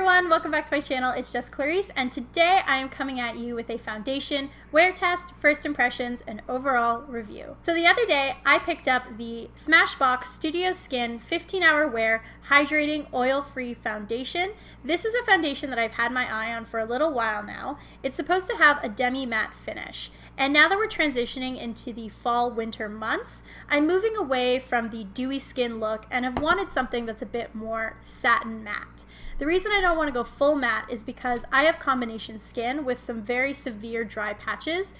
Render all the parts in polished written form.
everyone, welcome back to my channel. It's just Clarice, and today I am coming at you with a foundation wear test, first impressions, and overall review. So the other day I picked up the Smashbox Studio Skin 15-hour wear hydrating oil-free foundation. This is a foundation that I've had my eye on for a little while now. It's supposed to have a demi-matte finish. And now that we're transitioning into the fall-winter months, I'm moving away from the dewy skin look and have wanted something that's a bit more satin matte. The reason I don't want to go full matte is because I have combination skin with some very severe dry patches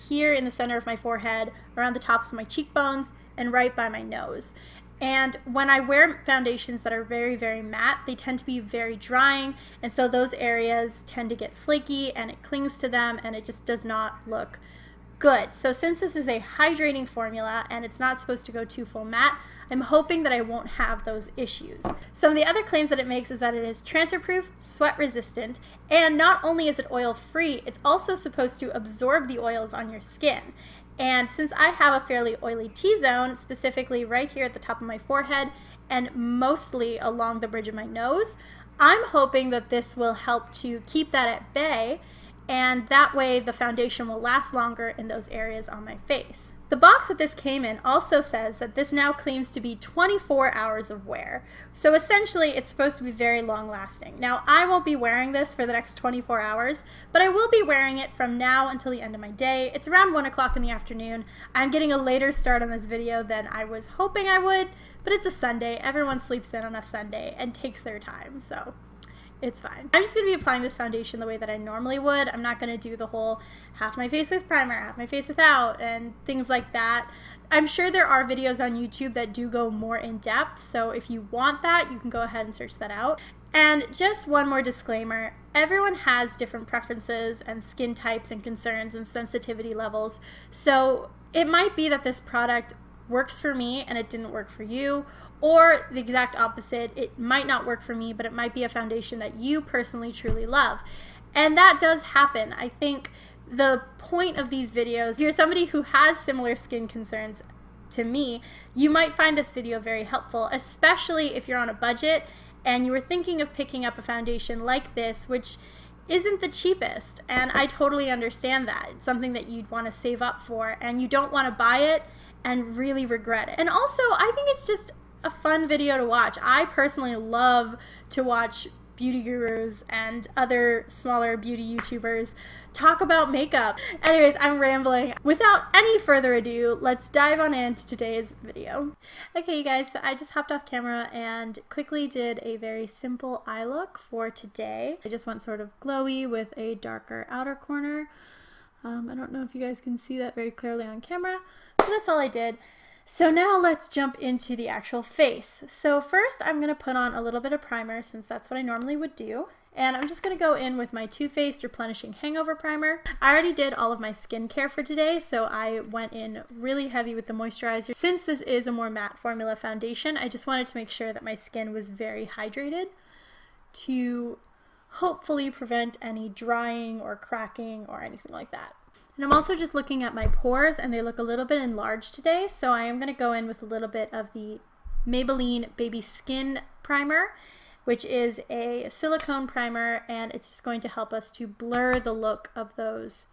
here in the center of my forehead, around the tops of my cheekbones, and right by my nose. And when I wear foundations that are very, very matte, they tend to be very drying, and so those areas tend to get flaky and it clings to them and it just does not look good. So since this is a hydrating formula and it's not supposed to go too full matte, I'm hoping that I won't have those issues. Some of the other claims that it makes is that it is transfer proof, sweat resistant, and not only is it oil free, it's also supposed to absorb the oils on your skin. And since I have a fairly oily T-zone, specifically right here at the top of my forehead and mostly along the bridge of my nose, I'm hoping that this will help to keep that at bay, and that way the foundation will last longer in those areas on my face. The box that this came in also says that this now claims to be 24 hours of wear. So essentially it's supposed to be very long lasting. Now I won't be wearing this for the next 24 hours, but I will be wearing it from now until the end of my day. It's around 1 o'clock in the afternoon. I'm getting a later start on this video than I was hoping I would, but it's a Sunday. Everyone sleeps in on a Sunday and takes their time, so it's fine. I'm just going to be applying this foundation the way that I normally would. I'm not going to do the whole half my face with primer, half my face without, and things like that. I'm sure there are videos on YouTube that do go more in depth, so if you want that, you can go ahead and search that out. And just one more disclaimer, everyone has different preferences and skin types and concerns and sensitivity levels, so it might be that this product works for me and it didn't work for you, or the exact opposite, it might not work for me, but it might be a foundation that you personally truly love. And that does happen. I think the point of these videos, if you're somebody who has similar skin concerns to me, you might find this video very helpful, especially if you're on a budget and you were thinking of picking up a foundation like this, which isn't the cheapest. And I totally understand that. It's something that you'd want to save up for, and you don't want to buy it and really regret it. And also, I think it's just a fun video to watch. I personally love to watch beauty gurus and other smaller beauty YouTubers talk about makeup. Anyways, I'm rambling. Without any further ado, let's dive on into today's video. Okay, you guys, so I just hopped off camera and quickly did a very simple eye look for today. I just went sort of glowy with a darker outer corner. I don't know if you guys can see that very clearly on camera, but that's all I did. So now let's jump into the actual face. So first I'm going to put on a little bit of primer, since that's what I normally would do. And I'm just going to go in with my Too Faced Replenishing Hangover Primer. I already did all of my skincare for today, so I went in really heavy with the moisturizer. Since this is a more matte formula foundation, I just wanted to make sure that my skin was very hydrated to hopefully prevent any drying or cracking or anything like that. And I'm also just looking at my pores, and they look a little bit enlarged today, so I am going to go in with a little bit of the Maybelline Baby Skin Primer, which is a silicone primer, and it's just going to help us to blur the look of those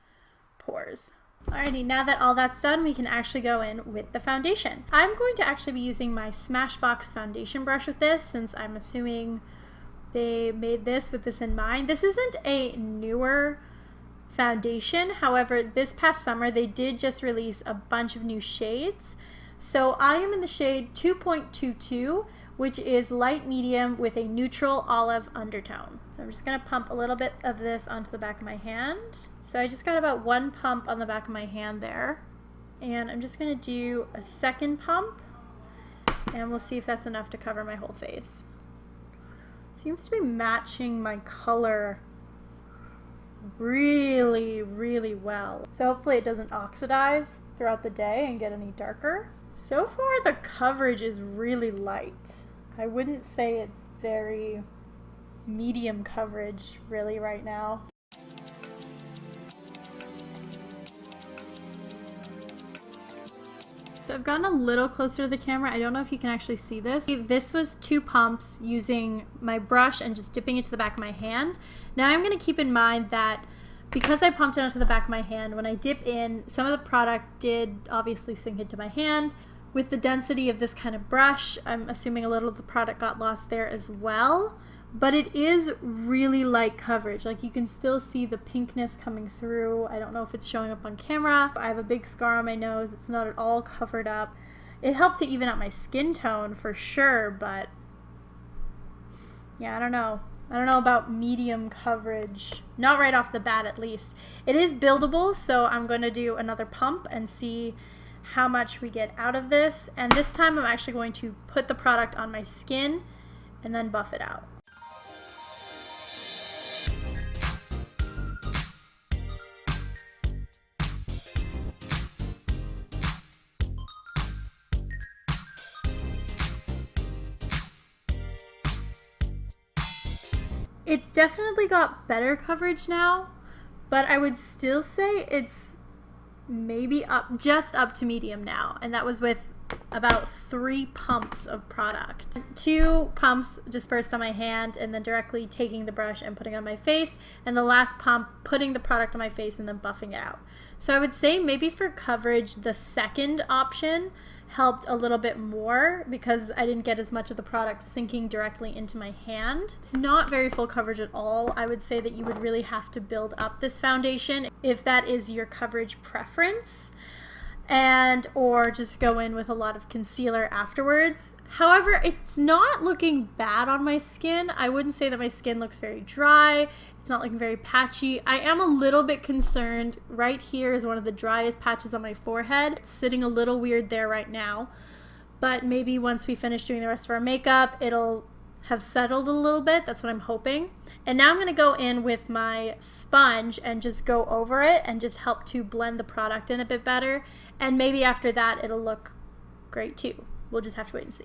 pores. Alrighty, now that all that's done, we can actually go in with the foundation. I'm going to actually be using my Smashbox foundation brush with this, since I'm assuming they made this with this in mind. This isn't a newer foundation, however, this past summer they did just release a bunch of new shades. So I am in the shade 2.22, which is light medium with a neutral olive undertone. So I'm just going to pump a little bit of this onto the back of my hand. So I just got about one pump on the back of my hand there, and I'm just going to do a second pump, and we'll see if that's enough to cover my whole face. Seems to be matching my color really well. So hopefully it doesn't oxidize throughout the day and get any darker. So far the coverage is really light. I wouldn't say it's very medium coverage really right now. So I've gotten a little closer to the camera. I don't know if you can actually see this. This was 2 pumps using my brush and just dipping into the back of my hand. Now I'm going to keep in mind that because I pumped it onto the back of my hand, when I dip in, some of the product did obviously sink into my hand. With the density of this kind of brush, I'm assuming a little of the product got lost there as well. But it is really light coverage. Like, you can still see the pinkness coming through. I don't know if it's showing up on camera. I have a big scar on my nose. It's not at all covered up. It helped to even out my skin tone for sure, but yeah, I don't know. I don't know about medium coverage. Not right off the bat, at least. It is buildable, so I'm going to do another pump and see how much we get out of this. And this time I'm actually going to put the product on my skin and then buff it out. It's definitely got better coverage now, but I would still say it's maybe just up to medium now, and that was with about 3 pumps of product. 2 pumps dispersed on my hand and then directly taking the brush and putting it on my face, and the last pump putting the product on my face and then buffing it out. So I would say maybe for coverage the second option helped a little bit more because I didn't get as much of the product sinking directly into my hand. It's not very full coverage at all. I would say that you would really have to build up this foundation if that is your coverage preference, or just go in with a lot of concealer afterwards. However, it's not looking bad on my skin. I wouldn't say that my skin looks very dry. It's not looking very patchy. I am a little bit concerned. Right here is one of the driest patches on my forehead. It's sitting a little weird there right now, but maybe once we finish doing the rest of our makeup, it'll have settled a little bit. That's what I'm hoping. And now I'm going to go in with my sponge and just go over it and just help to blend the product in a bit better. And maybe after that, it'll look great too. We'll just have to wait and see.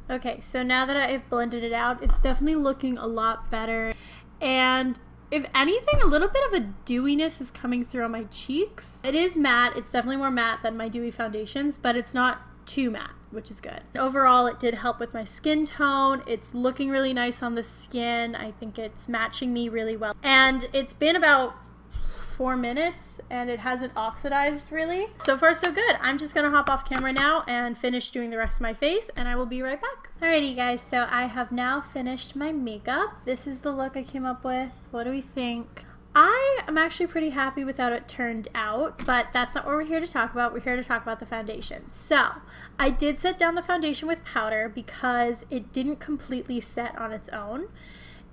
Okay, so now that I've blended it out, it's definitely looking a lot better. And if anything, a little bit of a dewiness is coming through on my cheeks. It is matte. It's definitely more matte than my dewy foundations, but it's not too matte, which is good. Overall, it did help with my skin tone. It's looking really nice on the skin. I think it's matching me really well. And it's been about 4 minutes and it hasn't oxidized really. So far so good. I'm just gonna hop off camera now and finish doing the rest of my face, and I will be right back. Alrighty guys, so I have now finished my makeup. This is the look I came up with. What do we think? I am actually pretty happy with how it turned out, but that's not what we're here to talk about. We're here to talk about the foundation. So I did set down the foundation with powder because it didn't completely set on its own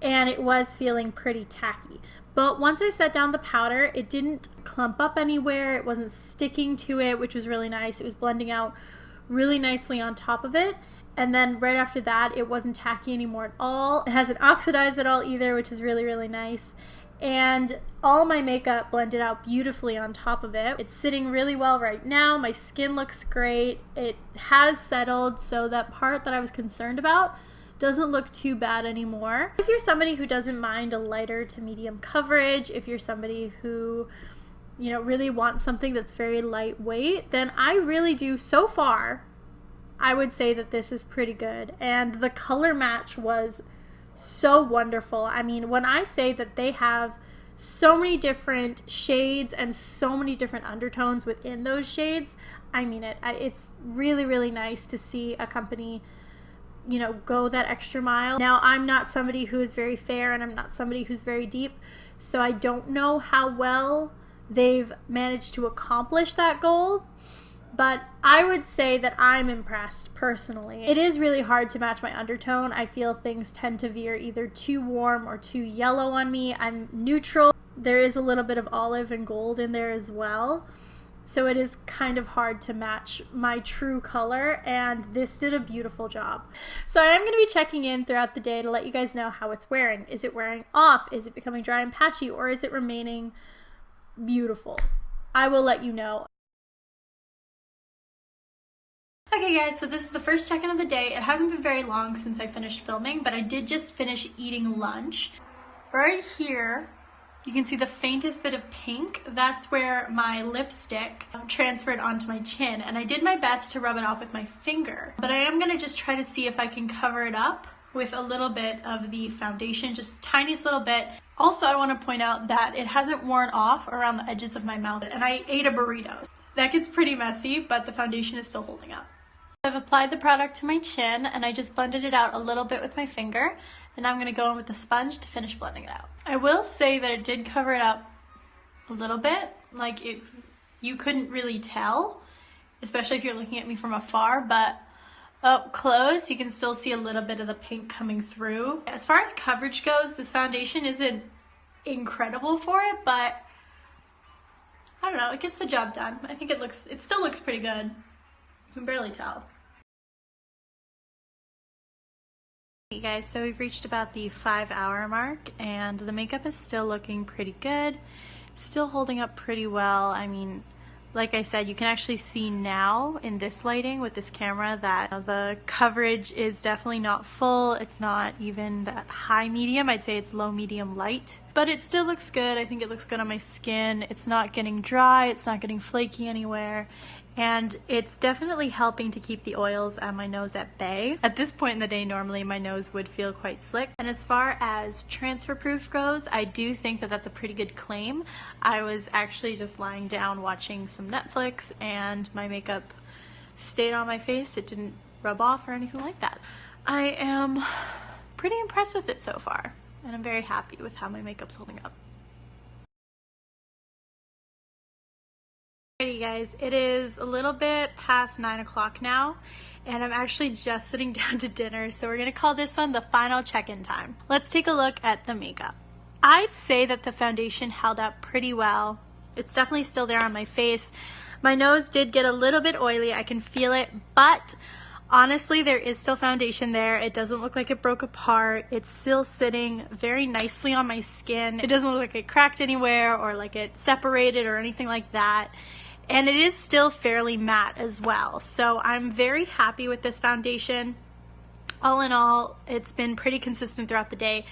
and it was feeling pretty tacky. But once I set down the powder, it didn't clump up anywhere. It wasn't sticking to it, which was really nice. It was blending out really nicely on top of it. And then right after that, it wasn't tacky anymore at all. It hasn't oxidized at all either, which is really, really nice. And all my makeup blended out beautifully on top of it. It's sitting really well right now. My skin looks great. It has settled, so that part that I was concerned about doesn't look too bad anymore. If you're somebody who doesn't mind a lighter to medium coverage, if you're somebody who, you know, really wants something that's very lightweight, then I really do, so far, I would say that this is pretty good. And the color match was so wonderful. I mean, when I say that they have so many different shades and so many different undertones within those shades, I mean it. It's really, really nice to see a company, you know, go that extra mile. Now, I'm not somebody who is very fair and I'm not somebody who's very deep, so I don't know how well they've managed to accomplish that goal, but I would say that I'm impressed personally. It is really hard to match my undertone. I feel things tend to veer either too warm or too yellow on me. I'm neutral. There is a little bit of olive and gold in there as well. So it is kind of hard to match my true color, and this did a beautiful job. So I am going to be checking in throughout the day to let you guys know how it's wearing. Is it wearing off? Is it becoming dry and patchy? Or is it remaining beautiful? I will let you know. Okay guys, so this is the first check-in of the day. It hasn't been very long since I finished filming, but I did just finish eating lunch. Right here You can see the faintest bit of pink. That's where my lipstick transferred onto my chin, and I did my best to rub it off with my finger. But I am gonna just try to see if I can cover it up with a little bit of the foundation, just tiniest little bit. Also, I wanna point out that it hasn't worn off around the edges of my mouth, and I ate a burrito. That gets pretty messy, but the foundation is still holding up. I've applied the product to my chin, and I just blended it out a little bit with my finger, and I'm gonna go in with the sponge to finish blending it out. I will say that it did cover it up a little bit, like you couldn't really tell, especially if you're looking at me from afar, but up close you can still see a little bit of the pink coming through. As far as coverage goes, this foundation isn't incredible for it, but I don't know, it gets the job done. I think it still looks pretty good. You can barely tell. Hey guys, so we've reached about the 5-hour mark and the makeup is still looking pretty good. Still holding up pretty well. I mean, like I said, you can actually see now in this lighting with this camera that the coverage is definitely not full. It's not even that high medium. I'd say it's low medium light, but it still looks good. I think it looks good on my skin. It's not getting dry. It's not getting flaky anywhere. And it's definitely helping to keep the oils on my nose at bay. At this point in the day, normally my nose would feel quite slick. And as far as transfer proof goes, I do think that that's a pretty good claim. I was actually just lying down watching some Netflix and my makeup stayed on my face. It didn't rub off or anything like that. I am pretty impressed with it so far, and I'm very happy with how my makeup's holding up. Alrighty guys, it is a little bit past 9 o'clock now, and I'm actually just sitting down to dinner, so we're gonna call this one the final check-in time. Let's take a look at the makeup. I'd say that the foundation held up pretty well. It's definitely still there on my face. My nose did get a little bit oily, I can feel it, but honestly, there is still foundation there. It doesn't look like it broke apart. It's still sitting very nicely on my skin. It doesn't look like it cracked anywhere or like it separated or anything like that. And it is still fairly matte as well. So I'm very happy with this foundation. All in all, it's been pretty consistent throughout the day.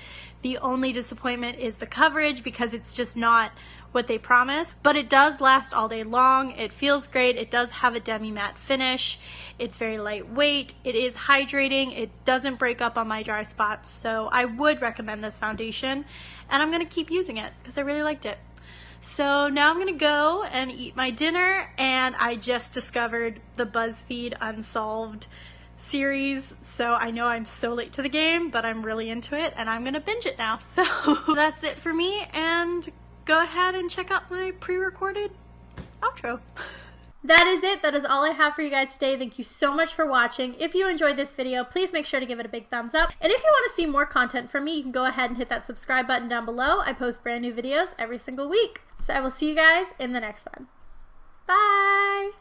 The only disappointment is the coverage because it's just not what they promise, but it does last all day long. It feels great. It does have a demi-matte finish. It's very lightweight. It is hydrating. It doesn't break up on my dry spots. So I would recommend this foundation, and I'm gonna keep using it because I really liked it. So now I'm gonna go and eat my dinner, and I just discovered the BuzzFeed Unsolved series, so I know I'm so late to the game, but I'm really into it and I'm gonna binge it now. So that's it for me, and go ahead and check out my pre-recorded outro. That is it. That is all I have for you guys today. Thank you so much for watching. If you enjoyed this video, please make sure to give it a big thumbs up. And if you want to see more content from me, you can go ahead and hit that subscribe button down below. I post brand new videos every single week. So I will see you guys in the next one. Bye!